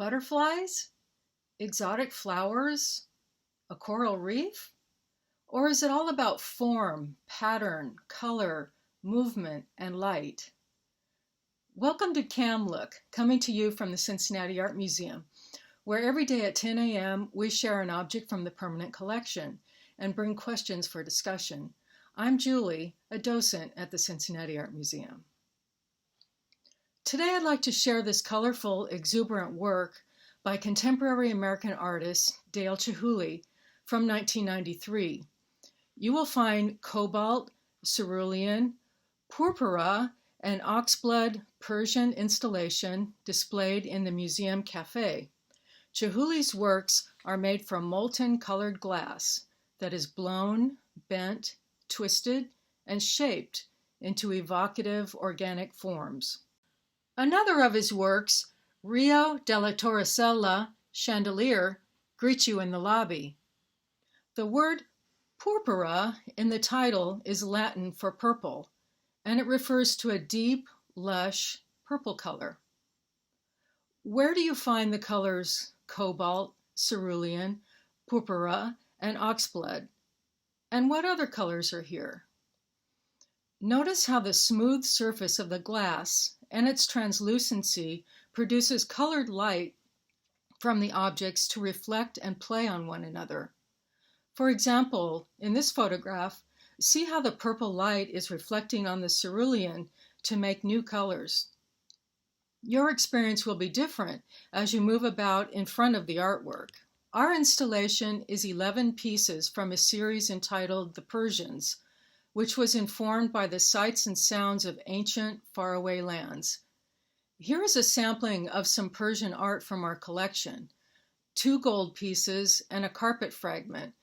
Butterflies? Exotic flowers? A coral reef? Or is it all about form, pattern, color, movement, and light? Welcome to Cam Look, coming to you from the Cincinnati Art Museum, where every day at 10 a.m. we share an object from the permanent collection and bring questions for discussion. I'm Julie, a docent at the Cincinnati Art Museum. Today I'd like to share this colorful, exuberant work by contemporary American artist Dale Chihuly from 1993. You will find Cobalt, Cerulean, Purpura and Oxblood Persian installation displayed in the museum cafe. Chihuly's works are made from molten colored glass that is blown, bent, twisted, and shaped into evocative organic forms. Another of his works, Rio della Torreselle Chandelier, greets you in the lobby. The word purpura in the title is Latin for purple, and it refers to a deep, lush purple color. Where do you find the colors cobalt, cerulean, purpura, and oxblood? And what other colors are here? Notice how the smooth surface of the glass and its translucency produces colored light from the objects to reflect and play on one another. For example, in this photograph, see how the purple light is reflecting on the cerulean to make new colors. Your experience will be different as you move about in front of the artwork. Our installation is 11 pieces from a series entitled The Persians, which was informed by the sights and sounds of ancient, faraway lands. Here is a sampling of some Persian art from our collection, 2 gold pieces and a carpet fragment,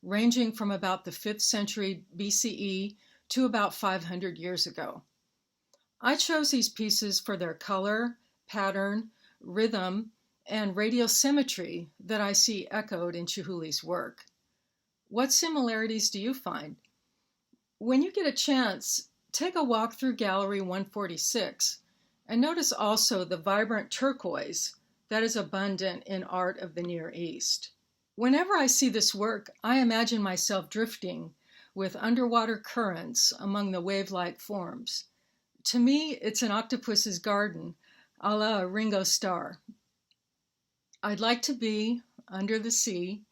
ranging from about the 5th century BCE to about 500 years ago. I chose these pieces for their color, pattern, rhythm, and radial symmetry that I see echoed in Chihuly's work. What similarities do you find? When you get a chance, take a walk through Gallery 146 and notice also the vibrant turquoise that is abundant in art of the Near East. Whenever I see this work, I imagine myself drifting with underwater currents among the wave-like forms. To me, it's an octopus's garden, a la Ringo Starr. I'd like to be under the sea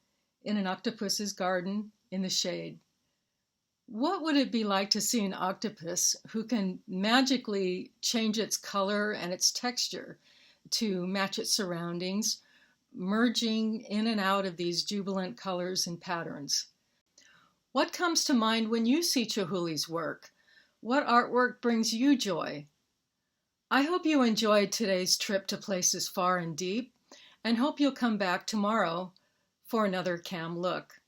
in an octopus's garden in the shade. What would it be like to see an octopus who can magically change its color and its texture to match its surroundings, merging in and out of these jubilant colors and patterns? What comes to mind when you see Chihuly's work? What artwork brings you joy? I hope you enjoyed today's trip to places far and deep, and hope you'll come back tomorrow for another Cam Look.